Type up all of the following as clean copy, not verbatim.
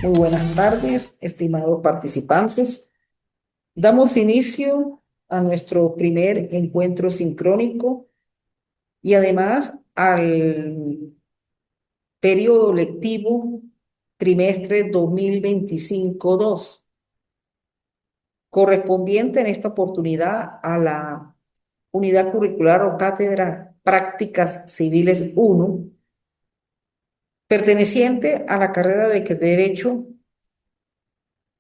Muy buenas tardes, estimados participantes. Damos inicio a nuestro primer encuentro sincrónico y además al periodo lectivo trimestre 2025-2, correspondiente en esta oportunidad a la unidad curricular o cátedra Prácticas Civiles 1, perteneciente a la carrera de Derecho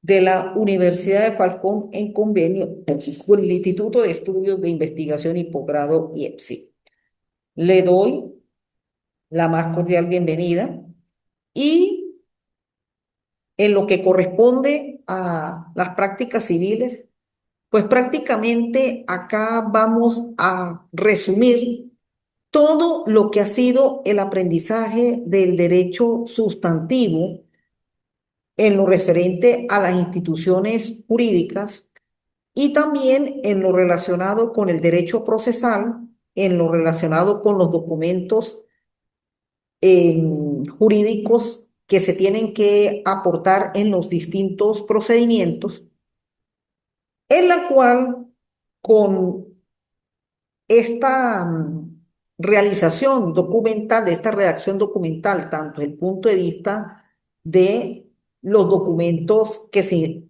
de la Universidad de Falcón en convenio con el Instituto de Estudios de Investigación y Posgrado IEPSI. Le doy la más cordial bienvenida y en lo que corresponde a las prácticas civiles, pues prácticamente acá vamos a resumir todo lo que ha sido el aprendizaje del derecho sustantivo en lo referente a las instituciones jurídicas y también en lo relacionado con el derecho procesal, en lo relacionado con los documentos jurídicos que se tienen que aportar en los distintos procedimientos, en la cual con esta realización documental, de esta redacción documental, tanto desde el punto de vista de los documentos que se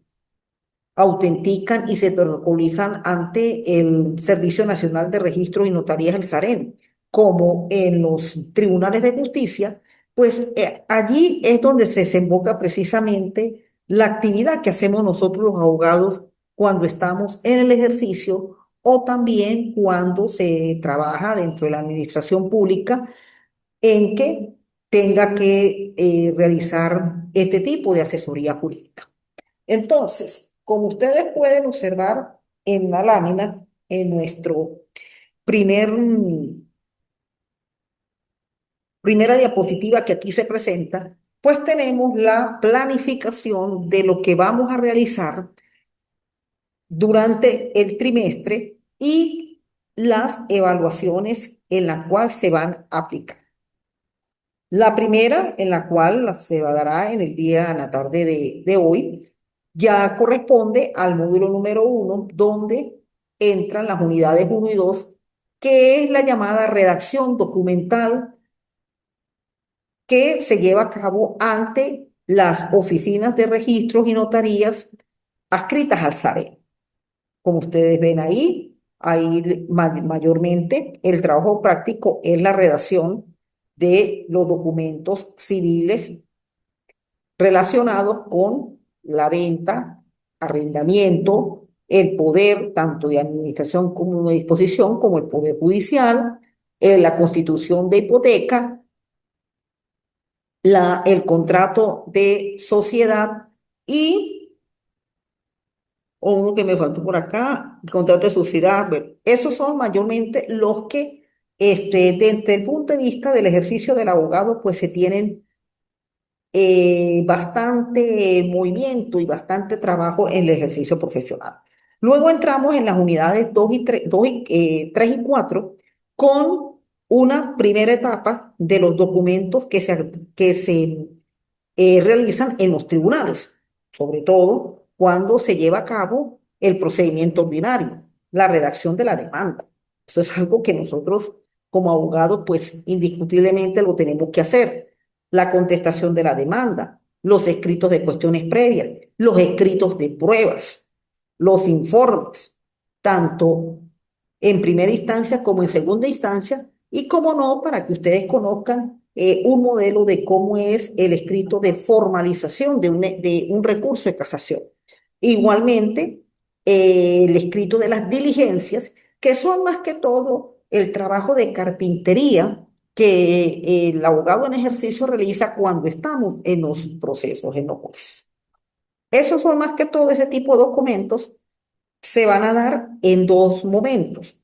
autentican y se protocolizan ante el Servicio Nacional de Registros y Notarías, el SAREN, como en los tribunales de justicia, pues allí es donde se desemboca precisamente la actividad que hacemos nosotros los abogados cuando estamos en el ejercicio o también cuando se trabaja dentro de la administración pública en que tenga que realizar este tipo de asesoría jurídica. Entonces, como ustedes pueden observar en la lámina, en nuestro primer, primera diapositiva que aquí se presenta, pues tenemos la planificación de lo que vamos a realizar durante el trimestre y las evaluaciones en las cuales se van a aplicar. La primera, en la cual se dará en el día, en la tarde de hoy, ya corresponde al módulo número 1, donde entran las unidades 1 y 2, que es la llamada redacción documental que se lleva a cabo ante las oficinas de registros y notarías adscritas al SARE. Como ustedes ven ahí mayormente el trabajo práctico es la redacción de los documentos civiles relacionados con la venta, arrendamiento, el poder tanto de administración como de disposición, como el poder judicial, la constitución de hipoteca, el contrato de sociedad y uno que me faltó por acá, el contrato de sociedad. Bueno, esos son mayormente los que, desde el punto de vista del ejercicio del abogado, pues se tienen bastante movimiento y bastante trabajo en el ejercicio profesional. Luego entramos en las unidades 2 y 3, 3 y 4 con una primera etapa de los documentos que se realizan en los tribunales, sobre todo cuando se lleva a cabo el procedimiento ordinario, la redacción de la demanda. Eso es algo que nosotros como abogados pues indiscutiblemente lo tenemos que hacer. La contestación de la demanda, los escritos de cuestiones previas, los escritos de pruebas, los informes, tanto en primera instancia como en segunda instancia, y como no, para que ustedes conozcan un modelo de cómo es el escrito de formalización de un recurso de casación. Igualmente, el escrito de las diligencias, que son más que todo el trabajo de carpintería que el abogado en ejercicio realiza cuando estamos en los procesos, en los juicios. Esos son más que todo ese tipo de documentos, se van a dar en dos momentos.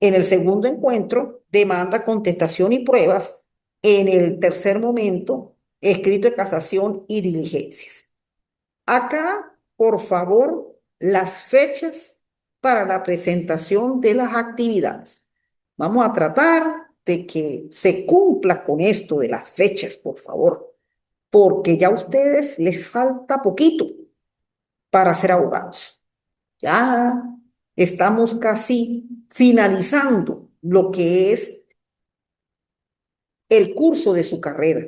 En el segundo encuentro, demanda, contestación y pruebas. En el tercer momento, escrito de casación y diligencias. Acá, por favor, las fechas para la presentación de las actividades. Vamos a tratar de que se cumpla con esto de las fechas, por favor, porque ya a ustedes les falta poquito para ser abogados. Ya estamos casi finalizando lo que es el curso de su carrera.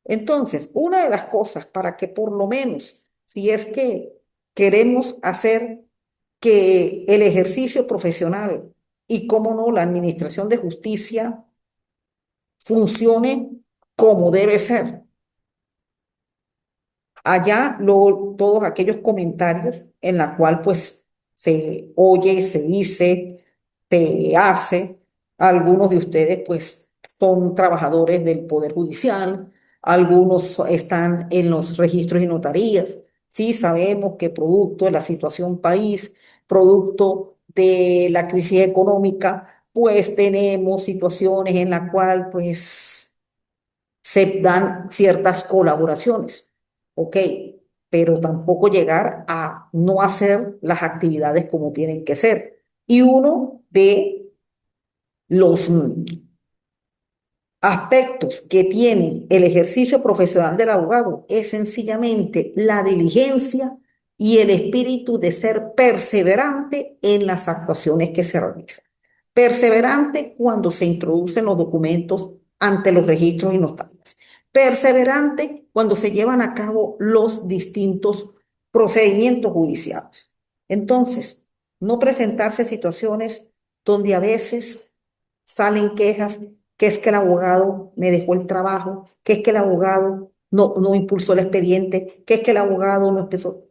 Entonces, una de las cosas para que por lo menos, si es que queremos hacer que el ejercicio profesional y, cómo no, la administración de justicia funcione como debe ser, allá todos aquellos comentarios en la cual pues se oye, se dice, se hace. Algunos de ustedes pues son trabajadores del Poder Judicial, algunos están en los registros y notarías. Sí, sabemos que producto de la situación país, producto de la crisis económica, pues tenemos situaciones en la cual pues se dan ciertas colaboraciones, ¿ok? Pero tampoco llegar a no hacer las actividades como tienen que ser. Y uno de los aspectos que tiene el ejercicio profesional del abogado es sencillamente la diligencia y el espíritu de ser perseverante en las actuaciones que se realizan. Perseverante cuando se introducen los documentos ante los registros y notarías. Perseverante cuando se llevan a cabo los distintos procedimientos judiciales. Entonces, no presentarse situaciones donde a veces salen quejas, que es que el abogado me dejó el trabajo, que es que el abogado no impulsó el expediente, que es que el abogado no empezó.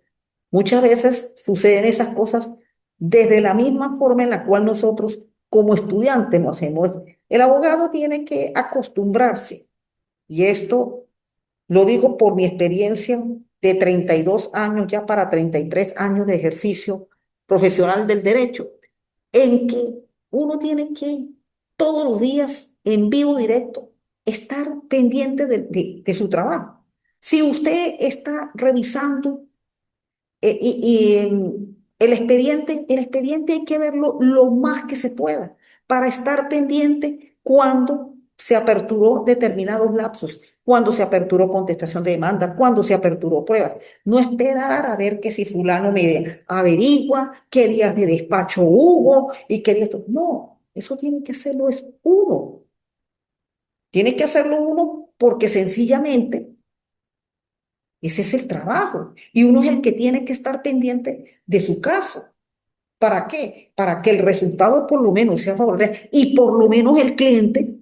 Muchas veces suceden esas cosas desde la misma forma en la cual nosotros como estudiantes lo hacemos. El abogado tiene que acostumbrarse, y esto lo digo por mi experiencia de 32 años, ya para 33 años de ejercicio profesional del derecho, en que uno tiene que todos los días, en vivo directo, estar pendiente de su trabajo. Si usted está revisando el expediente hay que verlo lo más que se pueda para estar pendiente cuando se aperturó determinados lapsos, cuando se aperturó contestación de demanda, cuando se aperturó pruebas. No esperar a ver que si fulano me averigua, qué días de despacho hubo y qué días... No, eso tiene que hacerlo es uno. Tiene que hacerlo uno porque sencillamente ese es el trabajo. Y uno es el que tiene que estar pendiente de su caso. ¿Para qué? Para que el resultado por lo menos sea favorable y por lo menos el cliente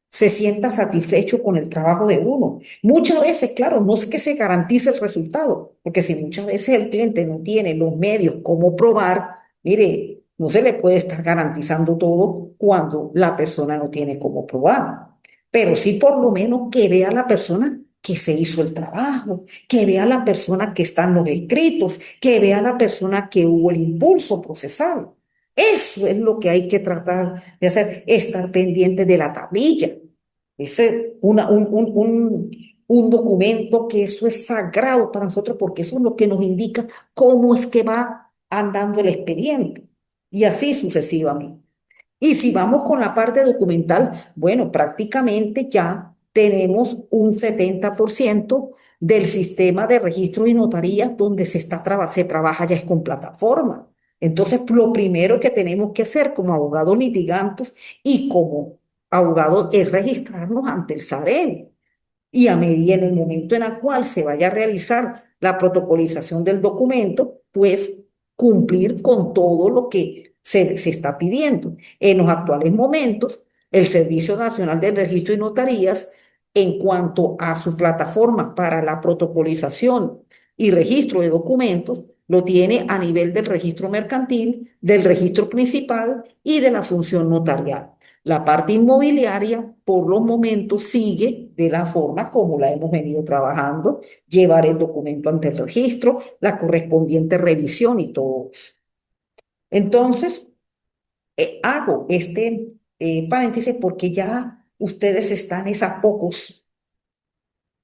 se sienta satisfecho con el trabajo de uno. Muchas veces, claro, no es que se garantice el resultado, porque si muchas veces el cliente no tiene los medios como probar, mire, no se le puede estar garantizando todo cuando la persona no tiene cómo probar. Pero sí por lo menos que vea la persona que se hizo el trabajo, que vea la persona que están los escritos, que vea la persona que hubo el impulso procesal. Eso es lo que hay que tratar de hacer, estar pendiente de la tablilla. Ese es un documento que eso es sagrado para nosotros porque eso es lo que nos indica cómo es que va andando el expediente y así sucesivamente. Y si vamos con la parte documental, bueno, prácticamente ya tenemos un 70% del sistema de registro y notarías donde se trabaja ya es con plataforma. Entonces, lo primero que tenemos que hacer como abogados litigantes y como abogados es registrarnos ante el SAREN. Y a medida en el momento en el cual se vaya a realizar la protocolización del documento, pues cumplir con todo lo que se está pidiendo. En los actuales momentos, el Servicio Nacional del Registro y Notarías, en cuanto a su plataforma para la protocolización y registro de documentos, lo tiene a nivel del registro mercantil, del registro principal y de la función notarial. La parte inmobiliaria, por los momentos, sigue de la forma como la hemos venido trabajando, llevar el documento ante el registro, la correspondiente revisión y todo eso. Entonces, hago este paréntesis porque ya ustedes están es a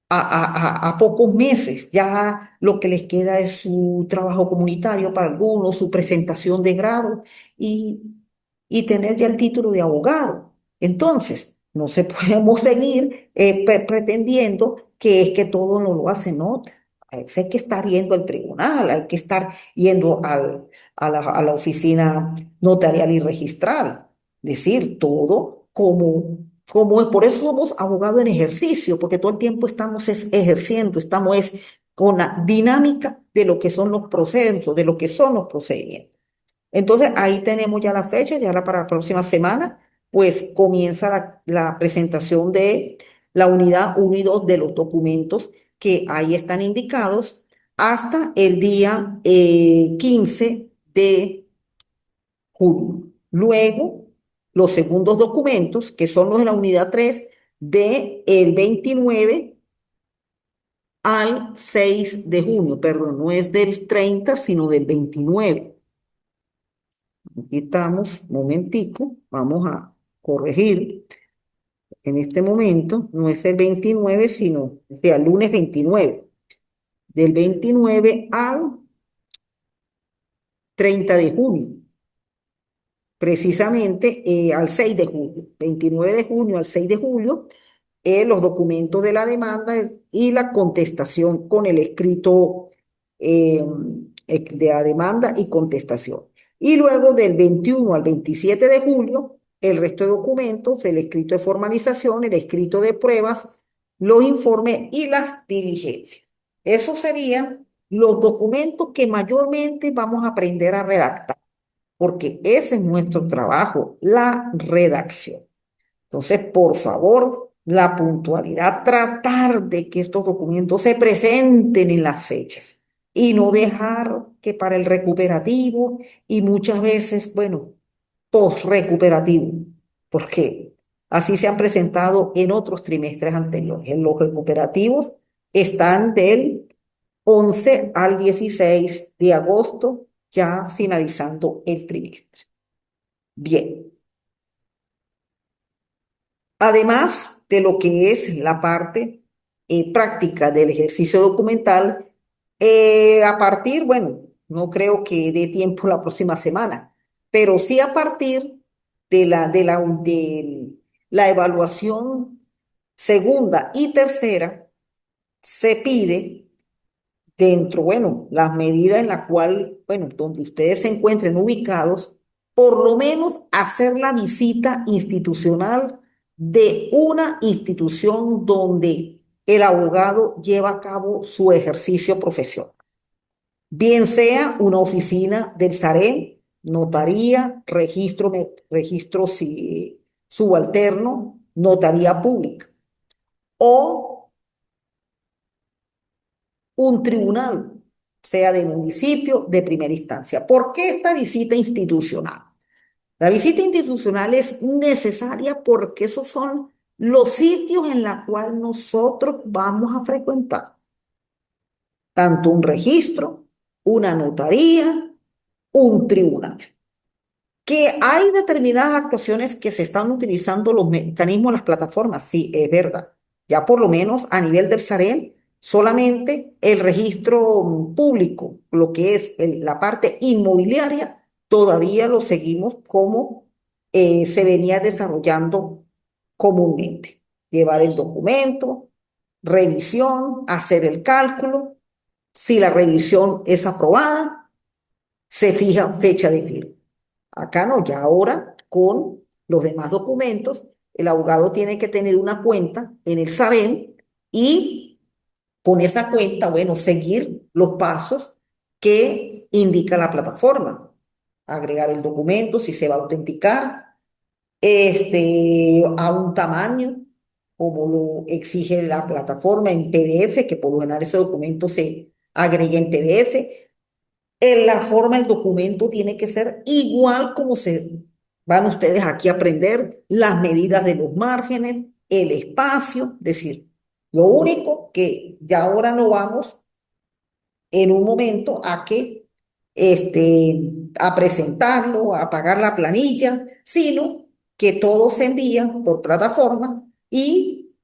a pocos meses. Ya lo que les queda es su trabajo comunitario para algunos, su presentación de grado y, y tener ya el título de abogado. Entonces, No se podemos seguir pretendiendo que es que todo no lo hace, no. A veces hay que estar yendo al tribunal, hay que estar yendo a la oficina notarial y registral. Decir todo como es. Por eso somos abogados en ejercicio, porque todo el tiempo estamos ejerciendo, estamos con la dinámica de lo que son los procesos, de lo que son los procedimientos. Entonces ahí tenemos ya la fecha, ya para la próxima semana, pues comienza la presentación de la unidad 1 y 2 de los documentos que ahí están indicados hasta el día 15 de julio. Luego, los segundos documentos, que son los de la unidad 3 de el 29 al 6 de junio, perdón, no es del 30 sino del 29. Aquí estamos, momentico, vamos a corregir. En este momento no es el 29 sino, o sea, el lunes 29. Del 29 al 30 de junio, precisamente al 6 de julio. 29 de junio al 6 de julio, los documentos de la demanda y la contestación con el escrito eh, de la demanda y contestación. Y luego del 21 al 27 de julio, el resto de documentos, el escrito de formalización, el escrito de pruebas, los informes y las diligencias. Esos serían los documentos que mayormente vamos a aprender a redactar, porque ese es nuestro trabajo, la redacción. Entonces, por favor, la puntualidad, tratar de que estos documentos se presenten en las fechas y no dejar que para el recuperativo y muchas veces, bueno, post-recuperativo, porque así se han presentado en otros trimestres anteriores. En los recuperativos están del 11 al 16 de agosto, ya finalizando el trimestre. Bien. Además de lo que es la parte práctica del ejercicio documental, a partir, bueno, no creo que dé tiempo la próxima semana, pero sí a partir de la evaluación segunda y tercera, se pide dentro, bueno, las medidas en la cual, bueno, donde ustedes se encuentren ubicados, por lo menos hacer la visita institucional de una institución donde el abogado lleva a cabo su ejercicio profesional. Bien sea una oficina del SAREN, notaría, registro subalterno, notaría pública, o un tribunal, sea de municipio, de primera instancia. ¿Por qué esta visita institucional? La visita institucional es necesaria porque esos son los sitios en los cuales nosotros vamos a frecuentar, tanto un registro, una notaría, un tribunal. Que hay determinadas actuaciones que se están utilizando los mecanismos, las plataformas, sí, es verdad. Ya por lo menos a nivel del SAREN, solamente el registro público, lo que es la parte inmobiliaria, todavía lo seguimos como se venía desarrollando comúnmente. Llevar el documento, revisión, hacer el cálculo. Si la revisión es aprobada, se fija fecha de firma. Acá no, ya ahora con los demás documentos, el abogado tiene que tener una cuenta en el SAREN y con esa cuenta, bueno, seguir los pasos que indica la plataforma. Agregar el documento si se va a autenticar, a un tamaño como lo exige la plataforma en PDF, que por lo general ese documento se agrega en PDF. En la forma, el documento tiene que ser igual como se van ustedes aquí a aprender las medidas de los márgenes, el espacio, es decir, lo único que ya ahora no vamos en un momento a presentarlo, a pagar la planilla, sino que todo se envía por plataforma y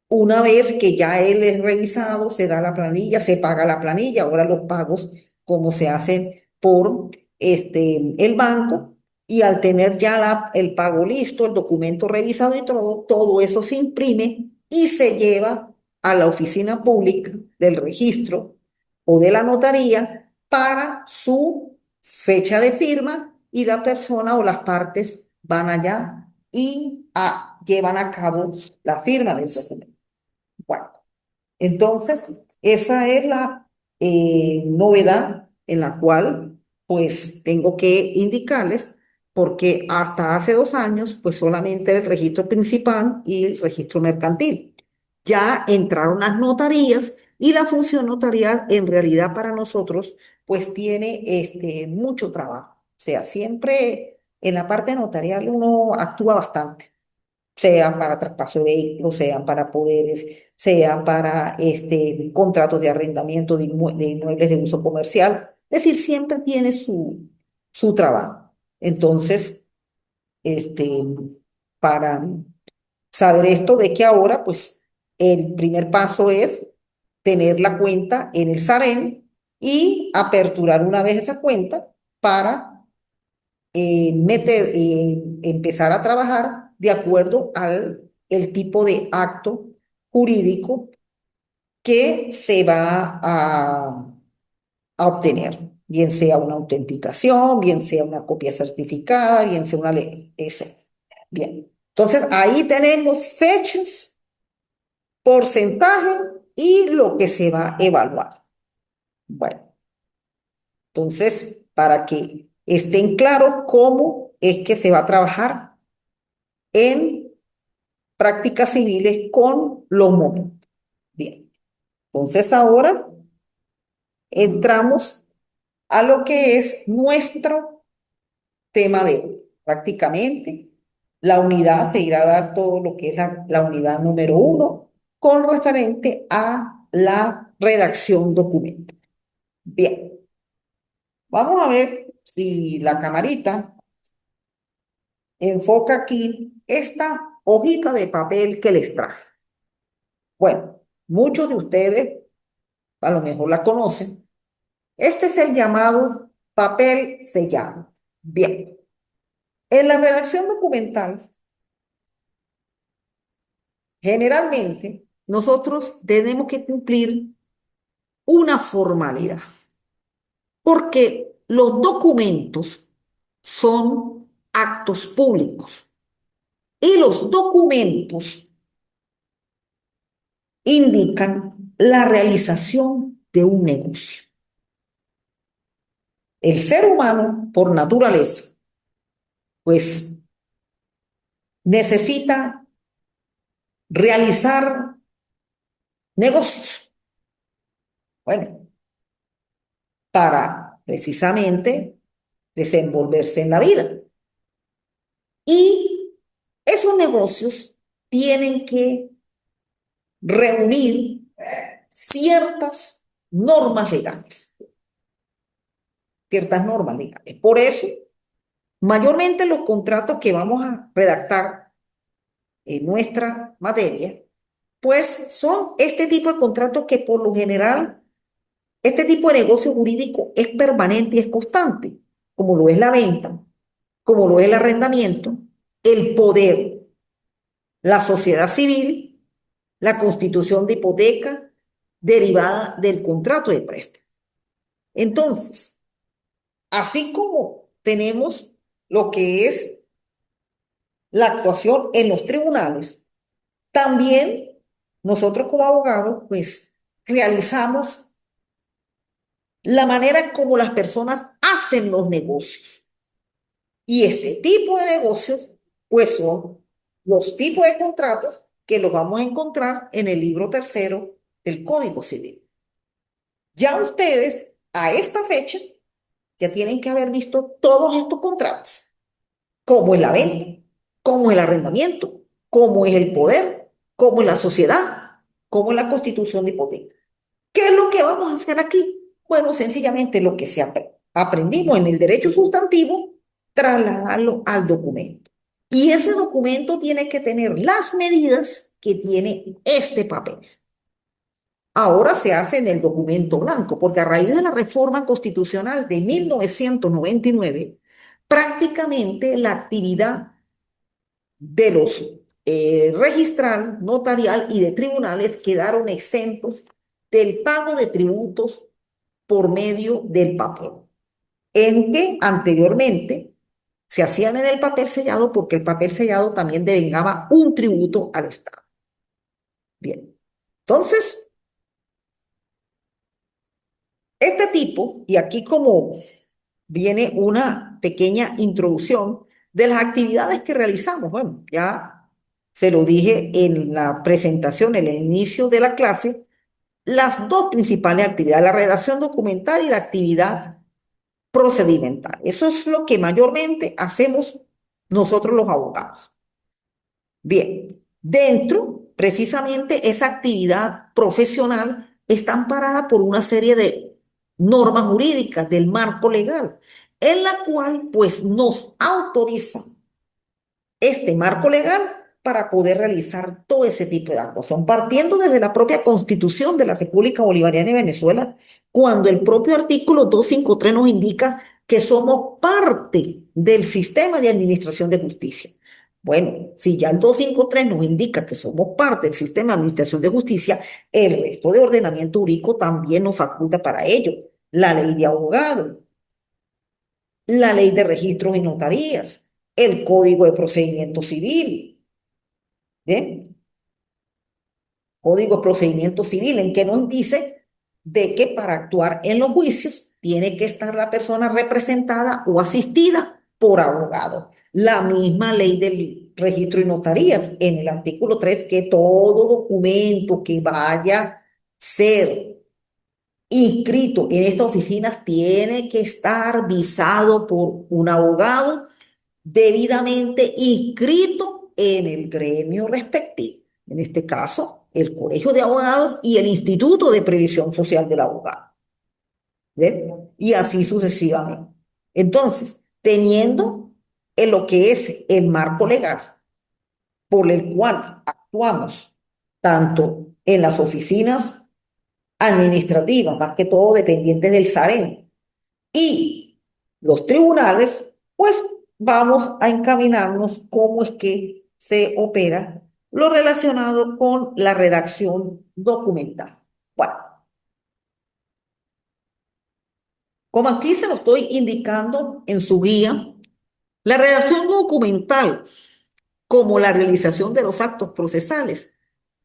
una vez que ya él es revisado, se da la planilla, se paga la planilla. Ahora los pagos, como se hacen por el banco, y al tener ya el pago listo, el documento revisado y todo eso se imprime y se lleva a la oficina pública del registro o de la notaría para su fecha de firma y la persona o las partes van allá y llevan a cabo la firma del documento. Bueno, entonces, esa es la novedad en la cual pues tengo que indicarles porque hasta hace 2 años pues solamente el registro principal y el registro mercantil. Ya entraron las notarías y la función notarial en realidad para nosotros pues tiene mucho trabajo. O sea, siempre en la parte notarial uno actúa bastante, sean para traspaso de vehículos, sean para poderes, sean para contratos de arrendamiento de inmuebles de uso comercial. Es decir, siempre tiene su trabajo. Entonces, este, para saber esto de que ahora, pues, el primer paso es tener la cuenta en el SAREN y aperturar una vez esa cuenta para empezar a trabajar de acuerdo al el tipo de acto jurídico que se va a obtener, bien sea una autenticación, bien sea una copia certificada, bien sea una ley, ese. Bien. Entonces, ahí tenemos fechas, porcentaje y lo que se va a evaluar. Bueno, entonces, para que estén claros cómo es que se va a trabajar en prácticas civiles con los momentos. Bien, entonces ahora entramos a lo que es nuestro tema de hoy. Prácticamente la unidad se irá a dar todo lo que es la unidad número 1 con referente a la redacción documento. Bien, vamos a ver si la camarita enfoca aquí esta hojita de papel que les traje. Bueno, muchos de ustedes a lo mejor la conocen. Este es el llamado papel sellado. Bien, en la redacción documental, generalmente nosotros tenemos que cumplir una formalidad, porque los documentos son actos públicos y los documentos indican la realización de un negocio. El ser humano, por naturaleza, pues necesita realizar negocios. Bueno, para precisamente desenvolverse en la vida. Y esos negocios tienen que reunir ciertas normas legales, ciertas normas legales. Por eso, mayormente los contratos que vamos a redactar en nuestra materia, pues son este tipo de contratos que por lo general, este tipo de negocio jurídico es permanente y es constante, como lo es la venta, como lo es el arrendamiento, el poder, la sociedad civil, la constitución de hipoteca derivada del contrato de préstamo. Entonces, así como tenemos lo que es la actuación en los tribunales, también nosotros como abogados, pues realizamos la manera como las personas hacen los negocios. Y este tipo de negocios, pues son los tipos de contratos que los vamos a encontrar en el libro tercero del Código Civil. Ya ustedes, a esta fecha, ya tienen que haber visto todos estos contratos, cómo es la venta, cómo es el arrendamiento, cómo es el poder, cómo es la sociedad, cómo es la constitución de hipoteca. ¿Qué es lo que vamos a hacer aquí? Bueno, sencillamente lo que aprendimos en el derecho sustantivo, trasladarlo al documento. Y ese documento tiene que tener las medidas que tiene este papel. Ahora se hace en el documento blanco, porque a raíz de la reforma constitucional de 1999, prácticamente la actividad de los registral, notarial y de tribunales quedaron exentos del pago de tributos por medio del papel, en que anteriormente se hacían en el papel sellado porque el papel sellado también devengaba un tributo al Estado. Bien, entonces, este tipo, y aquí como viene una pequeña introducción de las actividades que realizamos. Bueno, ya se lo dije en la presentación, en el inicio de la clase, las dos principales actividades, la redacción documental y la actividad procedimental. Eso es lo que mayormente hacemos nosotros los abogados. Bien, dentro, precisamente, esa actividad profesional está amparada por una serie de normas jurídicas del marco legal, en la cual pues nos autoriza este marco legal para poder realizar todo ese tipo de actuación, partiendo desde la propia Constitución de la República Bolivariana de Venezuela, cuando el propio artículo 253 nos indica que somos parte del sistema de administración de justicia. Bueno, si ya el 253 nos indica que somos parte del sistema de administración de justicia, el resto de ordenamiento jurídico también nos faculta para ello. La ley de abogados, la ley de registros y notarías, el Código de Procedimiento Civil, ¿bien? Código de Procedimiento Civil, en que nos dice de que para actuar en los juicios tiene que estar la persona representada o asistida por abogado. La misma ley del registro y notarías, en el artículo 3 que todo documento que vaya a ser inscrito en estas oficinas tiene que estar visado por un abogado debidamente inscrito en el gremio respectivo, en este caso, el Colegio de Abogados y el Instituto de Previsión Social del Abogado, ¿ve? Y así sucesivamente. Entonces, teniendo en lo que es el marco legal por el cual actuamos, tanto en las oficinas administrativas, más que todo dependientes del SAREN, y los tribunales, pues vamos a encaminarnos cómo es que se opera lo relacionado con la redacción documental. Bueno, como aquí se lo estoy indicando en su guía, la redacción documental, como la realización de los actos procesales,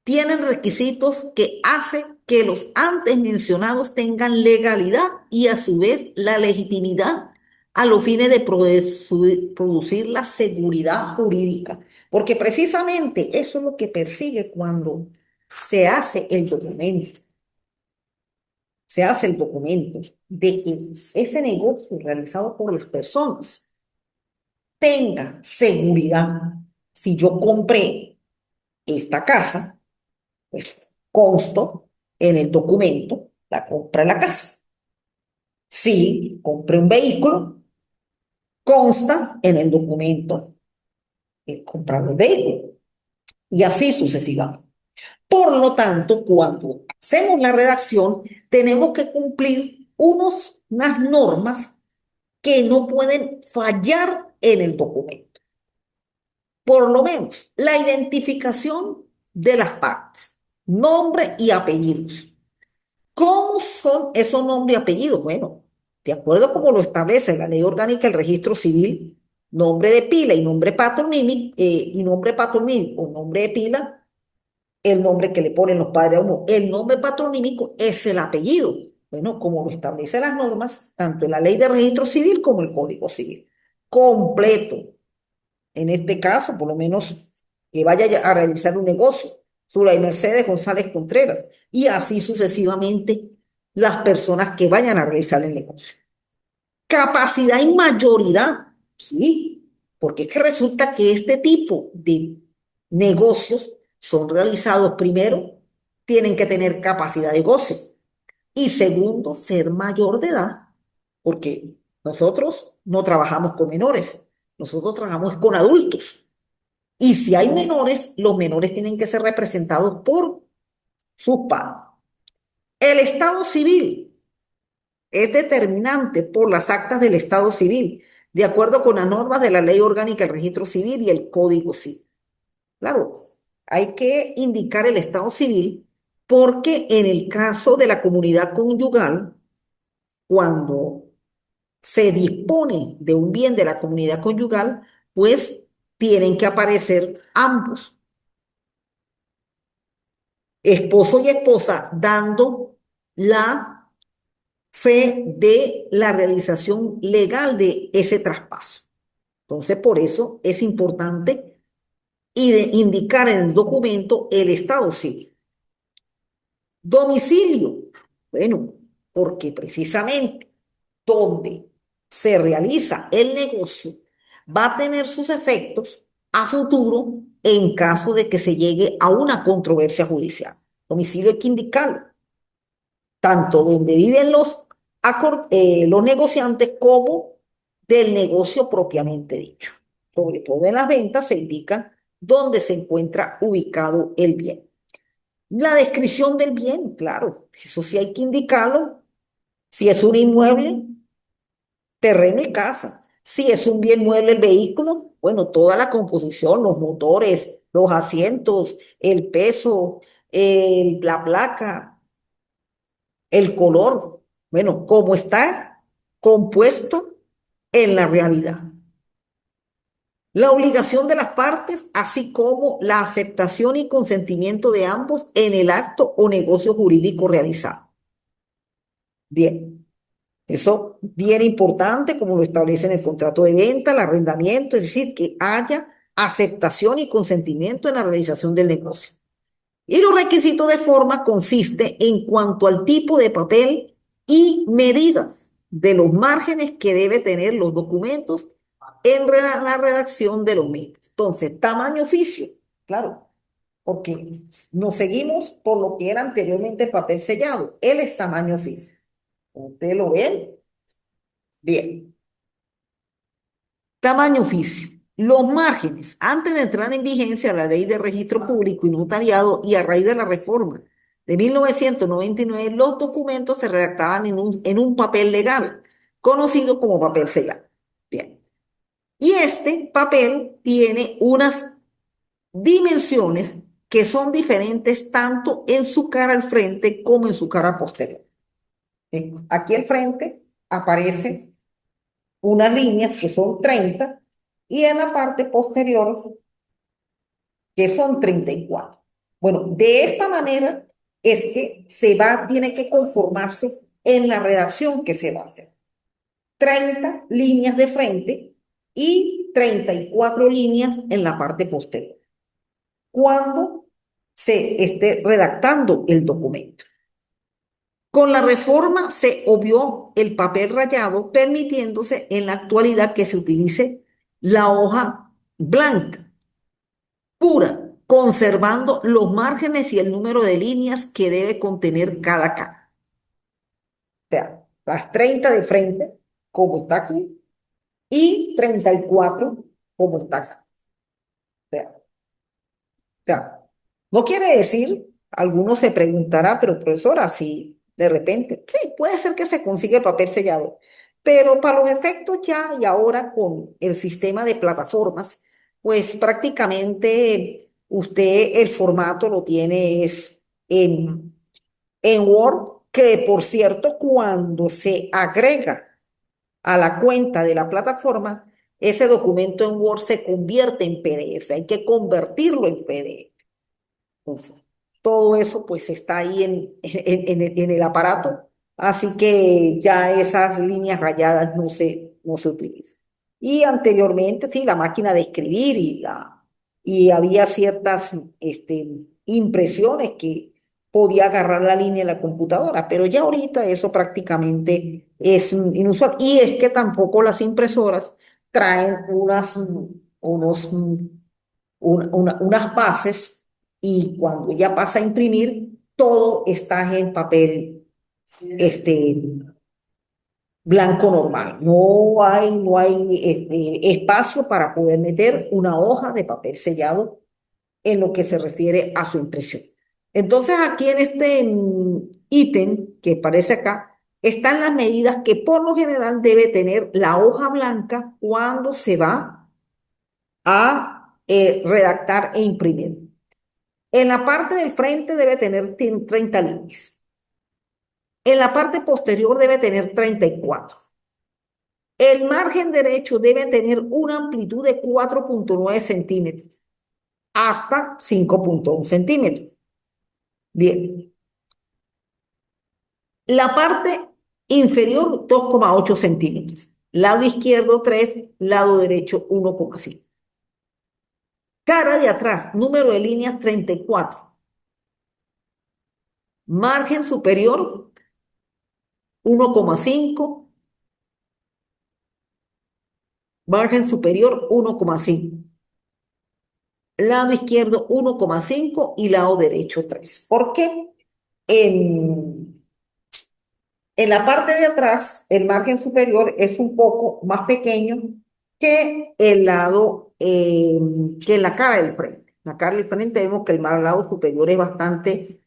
tienen requisitos que hacen que los antes mencionados tengan legalidad y a su vez la legitimidad a los fines de producir la seguridad jurídica. Porque precisamente eso es lo que persigue cuando se hace el documento. Se hace el documento de que ese negocio realizado por las personas tenga seguridad. Si yo compré esta casa, pues consto en el documento la compra de la casa. Si compré un vehículo, consta en el documento el comprar el vehículo. Y así sucesivamente. Por lo tanto, cuando hacemos la redacción, tenemos que cumplir unas normas que no pueden fallar en el documento. Por lo menos, la identificación de las partes, nombre y apellidos. ¿Cómo son esos nombres y apellidos? Bueno, de acuerdo como lo establece la ley orgánica del registro civil, nombre de pila y nombre patronímico o nombre de pila, el nombre que le ponen los padres a uno. El nombre patronímico es el apellido. Bueno, como lo establecen las normas, tanto en la ley de registro civil como el Código Civil. Completo. En este caso, por lo menos que vaya a realizar un negocio, Zulay Mercedes González Contreras, y así sucesivamente las personas que vayan a realizar el negocio. Capacidad y mayoridad, sí, porque es que resulta que este tipo de negocios son realizados primero, tienen que tener capacidad de goce y segundo, ser mayor de edad, porque nosotros no trabajamos con menores, nosotros trabajamos con adultos. Y si hay menores, los menores tienen que ser representados por sus padres. El Estado civil es determinante por las actas del Estado civil, de acuerdo con las normas de la Ley Orgánica del Registro Civil y el Código Civil. Claro, hay que indicar el estado civil porque en el caso de la comunidad conyugal, cuando se dispone de un bien de la comunidad conyugal, pues tienen que aparecer ambos, esposo y esposa, dando la fe de la realización legal de ese traspaso. Entonces, por eso es importante indicar en el documento el estado civil. Domicilio. Bueno, porque precisamente donde se realiza el negocio va a tener sus efectos a futuro en caso de que se llegue a una controversia judicial. Domicilio hay que indicarlo, tanto donde viven los negociantes como del negocio propiamente dicho. Sobre todo en las ventas se indica dónde se encuentra ubicado el bien. La descripción del bien, claro, eso sí hay que indicarlo. Si es un inmueble, terreno y casa. Si es un bien mueble el vehículo, bueno, toda la composición, los motores, los asientos, el peso, la placa, el color, bueno, cómo está compuesto en la realidad. La obligación de las partes, así como la aceptación y consentimiento de ambos en el acto o negocio jurídico realizado. Bien, eso bien importante, como lo establece en el contrato de venta, el arrendamiento, es decir, que haya aceptación y consentimiento en la realización del negocio. Y los requisitos de forma consiste en cuanto al tipo de papel y medidas de los márgenes que debe tener los documentos en la redacción de los mismos. Entonces, tamaño oficio, claro, porque nos seguimos por lo que era anteriormente papel sellado. Él es tamaño oficio. ¿Ustedes lo ven? Bien. Tamaño oficio. Los márgenes. Antes de entrar en vigencia la ley de registro público y notariado y a raíz de la reforma de 1999, los documentos se redactaban en un papel legal, conocido como papel sellado. Bien. Y este papel tiene unas dimensiones que son diferentes tanto en su cara al frente como en su cara posterior. Bien. Aquí al frente aparece unas líneas que son 30 y en la parte posterior que son 34. Bueno, de esta manera es que tiene que conformarse en la redacción que se va a hacer. 30 líneas de frente y 34 líneas en la parte posterior, cuando se esté redactando el documento. Con la reforma se obvió el papel rayado, permitiéndose en la actualidad que se utilice la hoja blanca, pura, conservando los márgenes y el número de líneas que debe contener cada cara. O sea, las 30 de frente, como está aquí, y 34 como está acá. O sea, no quiere decir, algunos se preguntará, pero profesora, si de repente, sí, puede ser que se consiga el papel sellado, pero para los efectos ya y ahora con el sistema de plataformas, pues prácticamente usted el formato lo tiene es en Word, que por cierto, cuando se agrega a la cuenta de la plataforma, ese documento en Word se convierte en PDF, hay que convertirlo en PDF. Entonces, todo eso pues está ahí en el aparato, así que ya esas líneas rayadas no se utilizan. Y anteriormente, sí, la máquina de escribir y había ciertas impresiones que podía agarrar la línea en la computadora, pero ya ahorita eso prácticamente es inusual. Y es que tampoco las impresoras traen unas bases y cuando ya pasa a imprimir, todo está en papel este, blanco normal. No hay espacio para poder meter una hoja de papel sellado en lo que se refiere a su impresión. Entonces, aquí en este ítem que aparece acá, están las medidas que por lo general debe tener la hoja blanca cuando se va a redactar e imprimir. En la parte del frente debe tener 30 líneas. En la parte posterior debe tener 34. El margen derecho debe tener una amplitud de 4,9 centímetros hasta 5,1 centímetros. Bien. La parte inferior 2,8 centímetros. Lado izquierdo 3, lado derecho 1,5. Cara de atrás, número de líneas 34. Margen superior 1,5. Margen superior 1,5. Lado izquierdo 1,5 y lado derecho 3. ¿Por qué? En, en la parte de atrás, el margen superior es un poco más pequeño que el lado, que en la cara del frente. La cara del frente vemos que el lado superior es bastante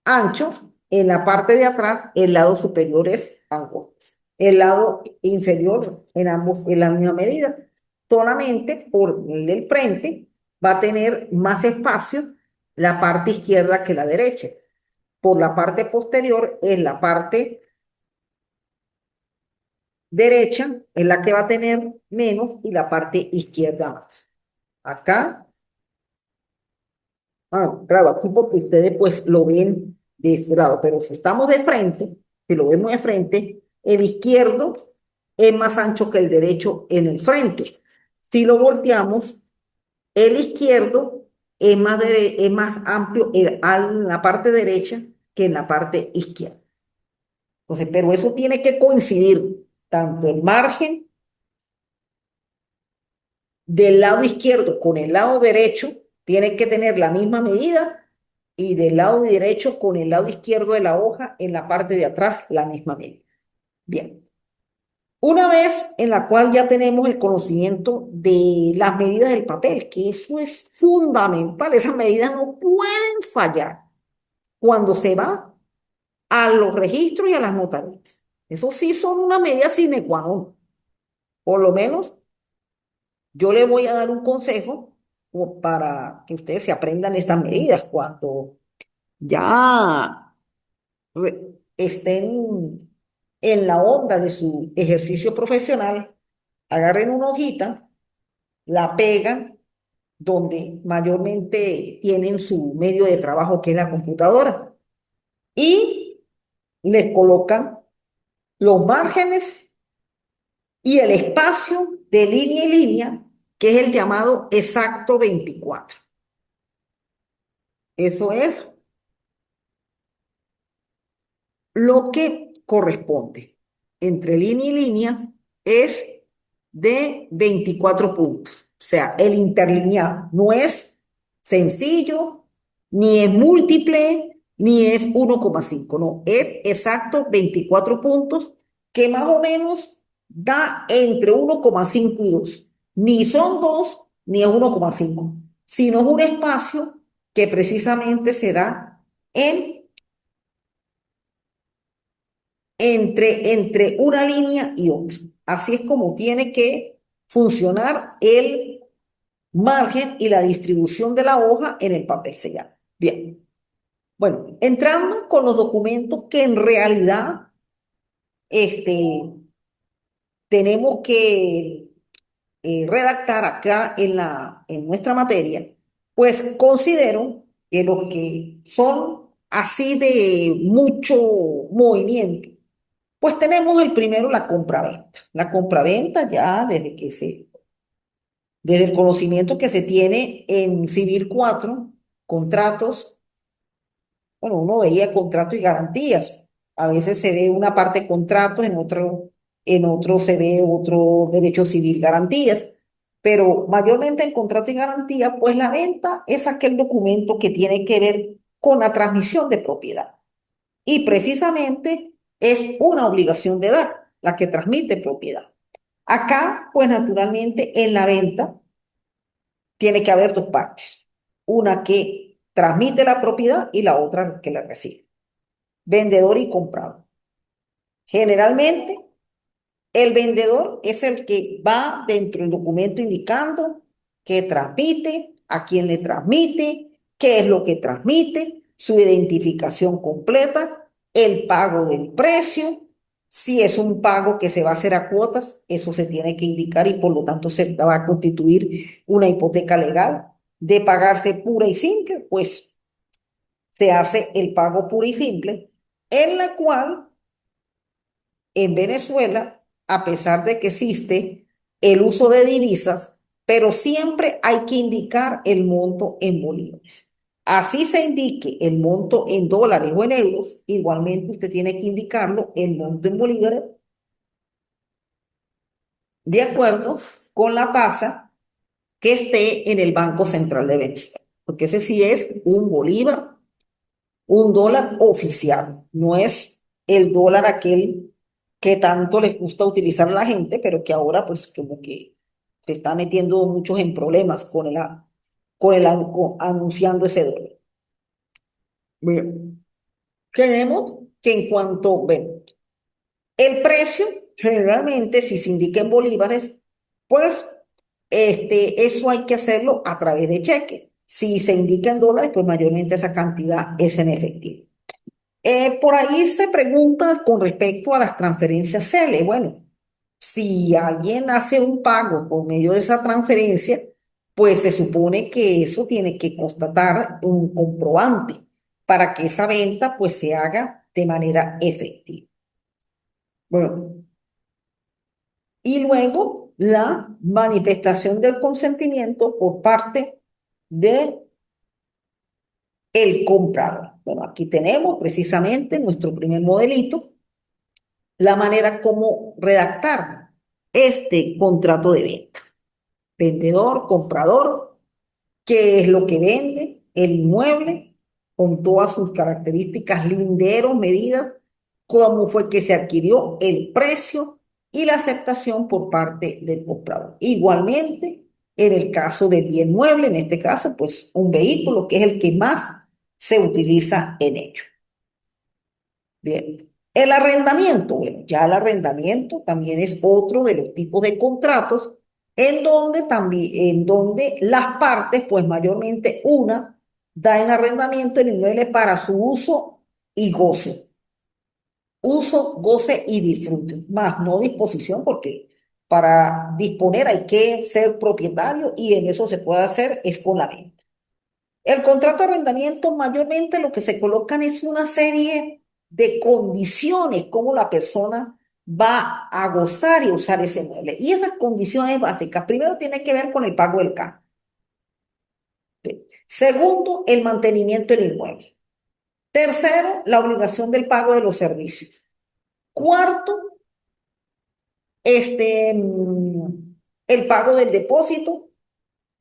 ancho. En la parte de atrás, el lado superior es angosto. El lado inferior en ambos en la misma medida. Solamente por el frente va a tener más espacio la parte izquierda que la derecha. Por la parte posterior, en la parte derecha es la que va a tener menos y la parte izquierda más. Acá, claro, aquí porque ustedes pues lo ven de este lado, pero si estamos de frente, si lo vemos de frente, el izquierdo es más ancho que el derecho en el frente. Si lo volteamos, el izquierdo es más amplio en la parte derecha que en la parte izquierda. Entonces, pero eso tiene que coincidir tanto el margen del lado izquierdo con el lado derecho, tiene que tener la misma medida y del lado derecho con el lado izquierdo de la hoja en la parte de atrás la misma medida. Bien. Una vez en la cual ya tenemos el conocimiento de las medidas del papel, que eso es fundamental, esas medidas no pueden fallar cuando se va a los registros y a las notarías. Eso sí son una medida sine qua non. Por lo menos yo le voy a dar un consejo para que ustedes se aprendan estas medidas cuando ya estén en la onda de su ejercicio profesional, agarren una hojita, la pegan donde mayormente tienen su medio de trabajo, que es la computadora, y les colocan los márgenes y el espacio de línea y línea, que es el llamado exacto 24. Eso es lo que corresponde entre línea y línea es de 24 puntos. O sea, el interlineado no es sencillo, ni es múltiple, ni es 1,5. No, es exacto 24 puntos que más o menos da entre 1,5 y 2. Ni son 2, ni es 1,5, sino es un espacio que precisamente se da entre una línea y otra. Así es como tiene que funcionar el margen y la distribución de la hoja en el papel sellado. Bien, bueno, entrando con los documentos que en realidad este, tenemos que redactar acá en nuestra materia, pues considero que los que son así de mucho movimiento, pues tenemos el primero, la compraventa. La compraventa ya desde el conocimiento que se tiene en Civil 4, contratos, bueno, uno veía contratos y garantías. A veces se ve una parte de contratos, en otro se ve otro derecho civil garantías. Pero mayormente en contrato y garantía, pues la venta es aquel documento que tiene que ver con la transmisión de propiedad. Y precisamente es una obligación de dar, la que transmite propiedad. Acá, pues naturalmente, en la venta tiene que haber dos partes. Una que transmite la propiedad y la otra que la recibe. Vendedor y comprador. Generalmente, el vendedor es el que va dentro del documento indicando qué transmite, a quién le transmite, qué es lo que transmite, su identificación completa, el pago del precio. Si es un pago que se va a hacer a cuotas, eso se tiene que indicar y por lo tanto se va a constituir una hipoteca legal. De pagarse pura y simple, pues se hace el pago puro y simple, en la cual en Venezuela, a pesar de que existe el uso de divisas, pero siempre hay que indicar el monto en bolívares. Así se indique el monto en dólares o en euros, igualmente usted tiene que indicarlo el monto en bolívares de acuerdo con la tasa que esté en el Banco Central de Venezuela, porque ese sí es un bolívar, un dólar oficial, no es el dólar aquel que tanto les gusta utilizar a la gente, pero que ahora pues como que se está metiendo muchos en problemas anunciando ese dólar. Bien, tenemos que en cuanto, ven, el precio generalmente si se indica en bolívares, pues eso hay que hacerlo a través de cheque. Si se indica en dólares, pues mayormente esa cantidad es en efectivo. Por ahí se pregunta con respecto a las transferencias CELE. Bueno, si alguien hace un pago por medio de esa transferencia, pues se supone que eso tiene que constatar un comprobante para que esa venta pues se haga de manera efectiva. Bueno, y luego la manifestación del consentimiento por parte de el comprador. Bueno, aquí tenemos precisamente nuestro primer modelito, la manera como redactar este contrato de venta. Vendedor, comprador, qué es lo que vende, el inmueble, con todas sus características, linderos, medidas, cómo fue que se adquirió, el precio y la aceptación por parte del comprador. Igualmente, en el caso del bien mueble, en este caso, pues un vehículo que es el que más se utiliza en ello. Bien. El arrendamiento, bueno, ya el arrendamiento también es otro de los tipos de contratos en donde también, en donde las partes, pues mayormente una, da en arrendamiento el inmueble para su uso y goce. Uso, goce y disfrute, más no disposición, porque para disponer hay que ser propietario y en eso se puede hacer es con la venta. El contrato de arrendamiento mayormente lo que se colocan es una serie de condiciones como la persona va a gozar y usar ese mueble. Y esas condiciones básicas, primero tiene que ver con el pago del CAN. Segundo, el mantenimiento del inmueble. Tercero, la obligación del pago de los servicios. Cuarto, el pago del depósito,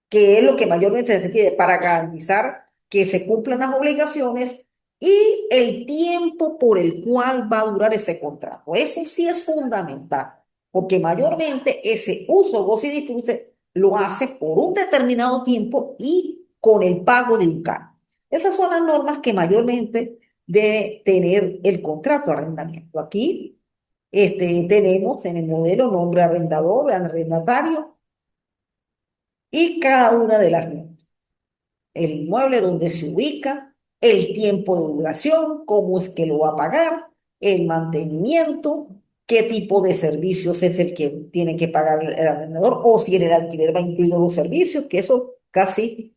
que es lo que mayormente se pide para garantizar que se cumplan las obligaciones y el tiempo por el cual va a durar ese contrato. Eso sí es fundamental, porque mayormente ese uso, goce y disfrute lo hace por un determinado tiempo y con el pago de un cargo. Esas son las normas que mayormente debe tener el contrato de arrendamiento. Aquí tenemos en el modelo nombre arrendador, arrendatario y cada una de las normas el inmueble donde se ubica, el tiempo de duración, cómo es que lo va a pagar, el mantenimiento, qué tipo de servicios es el que tiene que pagar el arrendador o si en el alquiler va incluido los servicios, que eso casi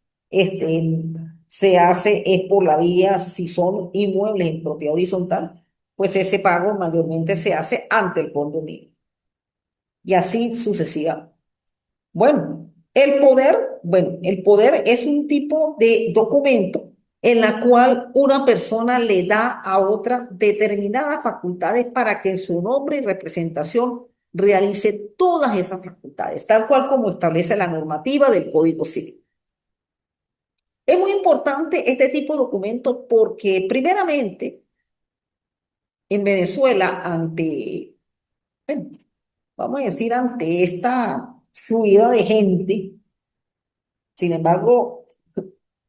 se hace es por la vía, si son inmuebles en propiedad horizontal, pues ese pago mayormente se hace ante el condominio y así sucesivamente. Bueno, el poder es un tipo de documento en la cual una persona le da a otra determinadas facultades para que en su nombre y representación realice todas esas facultades, tal cual como establece la normativa del Código Civil. Es muy importante este tipo de documento porque primeramente en Venezuela bueno, vamos a decir, ante esta fluida de gente, sin embargo,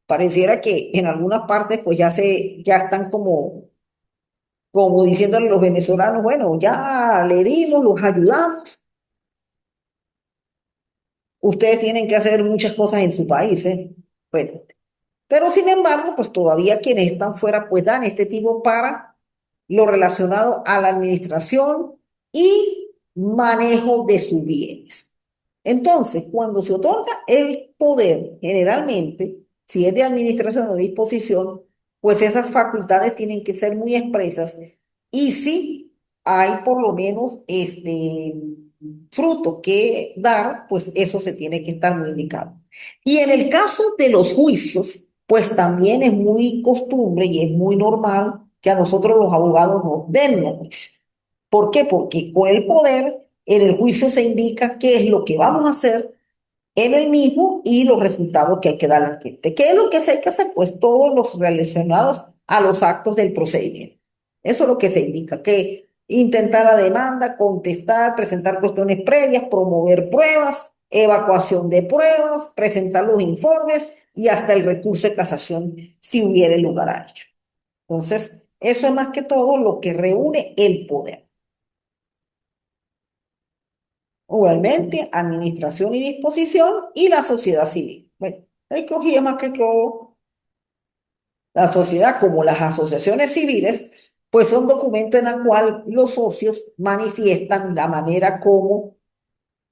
pareciera que en algunas partes pues ya están como diciéndole a los venezolanos, bueno, ya le dimos, los ayudamos, ustedes tienen que hacer muchas cosas en su país, ¿eh? Bueno, pero sin embargo, pues todavía quienes están fuera, pues dan este tipo para lo relacionado a la administración y manejo de sus bienes. Entonces, cuando se otorga el poder, generalmente, si es de administración o disposición, pues esas facultades tienen que ser muy expresas y si hay por lo menos fruto que dar, pues eso se tiene que estar muy indicado. Y en el caso de los juicios, pues también es muy costumbre y es muy normal que a nosotros los abogados nos den los juicios. ¿Por qué? Porque con el poder en el juicio se indica qué es lo que vamos a hacer en el mismo y los resultados que hay que dar al cliente. ¿Qué es lo que se hay que hacer? Pues todos los relacionados a los actos del procedimiento. Eso es lo que se indica, que intentar la demanda, contestar, presentar cuestiones previas, promover pruebas, evacuación de pruebas, presentar los informes y hasta el recurso de casación si hubiera lugar a ello. Entonces, eso es más que todo lo que reúne el poder. Igualmente, administración y disposición y la sociedad civil. Bueno, ahí cogía más que todo la sociedad como las asociaciones civiles, pues son documentos en el cual los socios manifiestan la manera como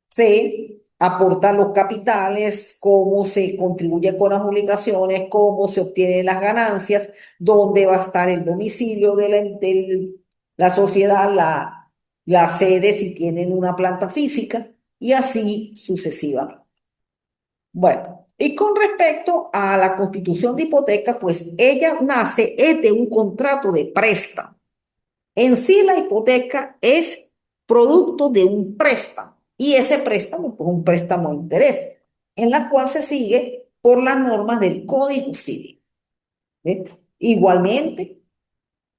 se aportan los capitales, cómo se contribuye con las obligaciones, cómo se obtienen las ganancias, dónde va a estar el domicilio de la sociedad, la sede si tienen una planta física y así sucesivamente. Bueno, y con respecto a la constitución de hipoteca, pues ella nace es de un contrato de préstamo. En sí, la hipoteca es producto de un préstamo y ese préstamo, pues un préstamo de interés, en la cual se sigue por las normas del Código Civil. ¿Ve? Igualmente,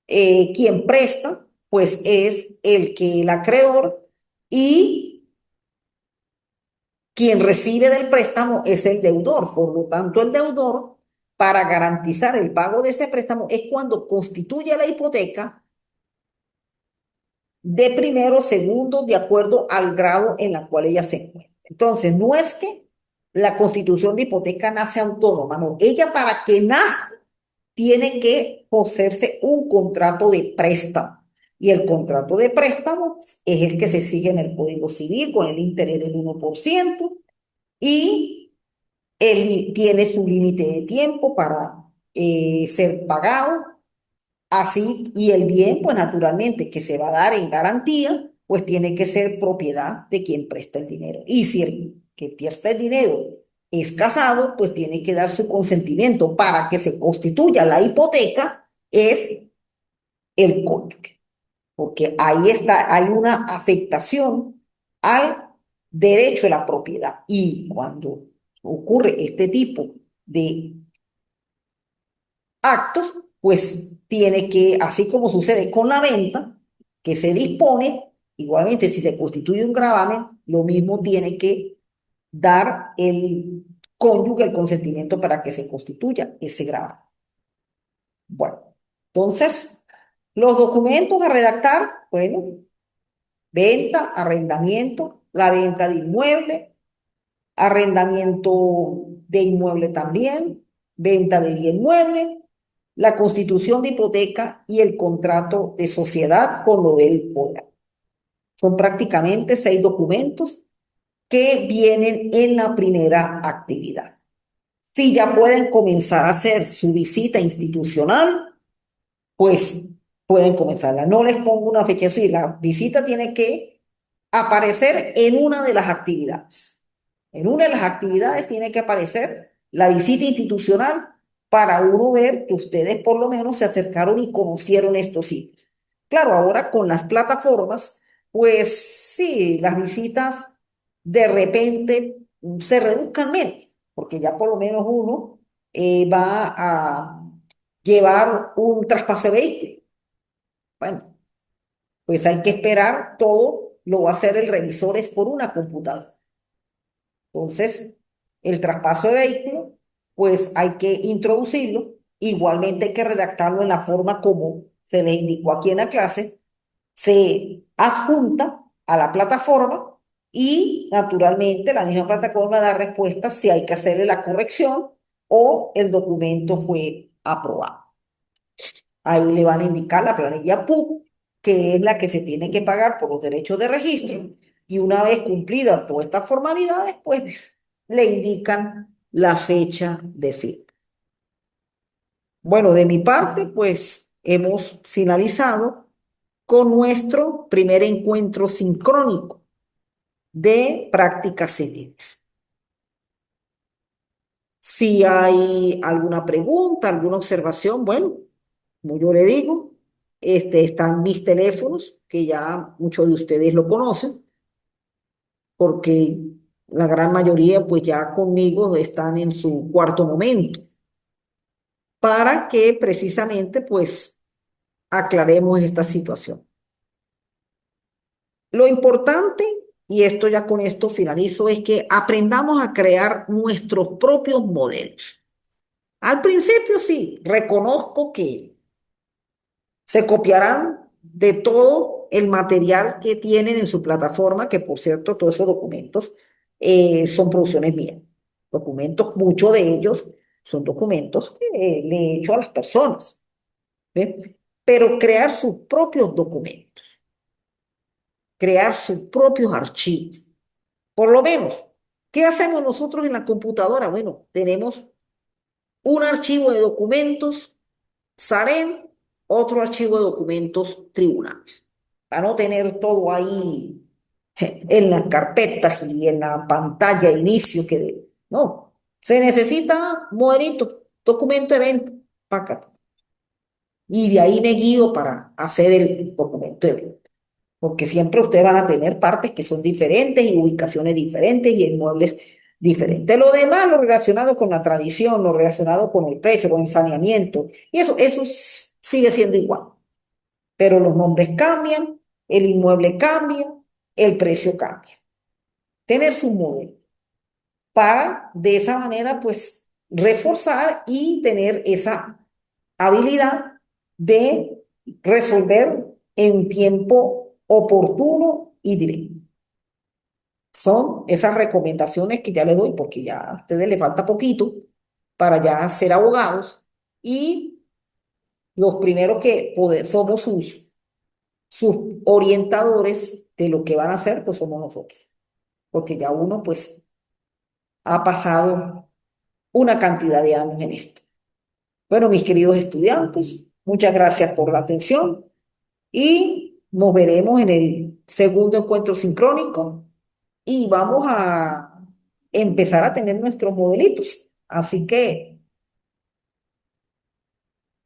quien presta, pues es el acreedor y quien recibe del préstamo es el deudor. Por lo tanto, el deudor, para garantizar el pago de ese préstamo, es cuando constituye la hipoteca de primero, segundo, de acuerdo al grado en la cual ella se encuentra. Entonces, no es que la constitución de hipoteca nace autónoma, no. Ella para que nazca tiene que poseerse un contrato de préstamo. Y el contrato de préstamo es el que se sigue en el Código Civil con el interés del 1% y él tiene su límite de tiempo para ser pagado. Así, y el bien, pues naturalmente, que se va a dar en garantía, pues tiene que ser propiedad de quien presta el dinero. Y si el que presta el dinero es casado, pues tiene que dar su consentimiento para que se constituya la hipoteca, es el cónyuge. Porque ahí está, hay una afectación al derecho a la propiedad. Y cuando ocurre este tipo de actos, pues tiene que, así como sucede con la venta, que se dispone, igualmente si se constituye un gravamen, lo mismo tiene que dar el cónyuge el consentimiento para que se constituya ese gravamen. Bueno, entonces, los documentos a redactar, bueno, venta, arrendamiento, la venta de inmueble, arrendamiento de inmueble también, venta de bien mueble, la constitución de hipoteca y el contrato de sociedad con lo del poder. Son prácticamente 6 documentos que vienen en la primera actividad. Si ya pueden comenzar a hacer su visita institucional, pues pueden comenzarla. No les pongo una fecha así, la visita tiene que aparecer en una de las actividades. En una de las actividades tiene que aparecer la visita institucional para uno ver que ustedes por lo menos se acercaron y conocieron estos sitios. Claro, ahora con las plataformas, pues sí, las visitas de repente se reduzcan menos, porque ya por lo menos uno va a llevar un traspaso de vehículo. Bueno, pues hay que esperar, todo lo va a hacer el revisor es por una computadora. Entonces, el traspaso de vehículo, pues hay que introducirlo, igualmente hay que redactarlo en la forma como se les indicó aquí en la clase, se adjunta a la plataforma y naturalmente la misma plataforma da respuesta si hay que hacerle la corrección o el documento fue aprobado. Ahí le van a indicar la planilla PUC, que es la que se tiene que pagar por los derechos de registro, y una vez cumplidas todas estas formalidades, pues le indican la fecha de fin. Bueno, de mi parte, pues hemos finalizado con nuestro primer encuentro sincrónico de prácticas civiles. Si hay alguna pregunta, alguna observación, bueno, como yo le digo, están mis teléfonos, que ya muchos de ustedes lo conocen, porque la gran mayoría pues ya conmigo están en su cuarto momento, para que precisamente pues aclaremos esta situación. Lo importante, y esto ya con esto finalizo, es que aprendamos a crear nuestros propios modelos. Al principio sí, reconozco que se copiarán de todo el material que tienen en su plataforma, que por cierto, todos esos documentos son producciones mías. Documentos, muchos de ellos son documentos que le he hecho a las personas, ¿ve? Pero crear sus propios documentos, crear sus propios archivos. Por lo menos, ¿qué hacemos nosotros en la computadora? Bueno, tenemos un archivo de documentos SAREN, otro archivo de documentos tribunales, para no tener todo ahí en las carpetas y en la pantalla de inicio no, se necesita modelito, documento evento, pácate. Y de ahí me guío para hacer el documento evento. Porque siempre ustedes van a tener partes que son diferentes y ubicaciones diferentes y inmuebles diferentes. Lo demás, lo relacionado con la tradición, lo relacionado con el precio, con el saneamiento, y eso sigue siendo igual. Pero los nombres cambian, el inmueble cambia, el precio cambia. Tener su modelo para de esa manera, pues, reforzar y tener esa habilidad de resolver en tiempo oportuno y directo. Son esas recomendaciones que ya les doy porque ya a ustedes les falta poquito para ya ser abogados y los primeros que somos sus orientadores de lo que van a hacer, pues somos nosotros, porque ya uno pues ha pasado una cantidad de años en esto. Bueno, mis queridos estudiantes, muchas gracias por la atención y nos veremos en el segundo encuentro sincrónico y vamos a empezar a tener nuestros modelitos. Así que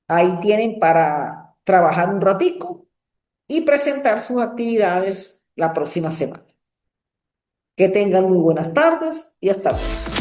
ahí tienen para trabajar un ratico y presentar sus actividades la próxima semana. Que tengan muy buenas tardes y hasta luego.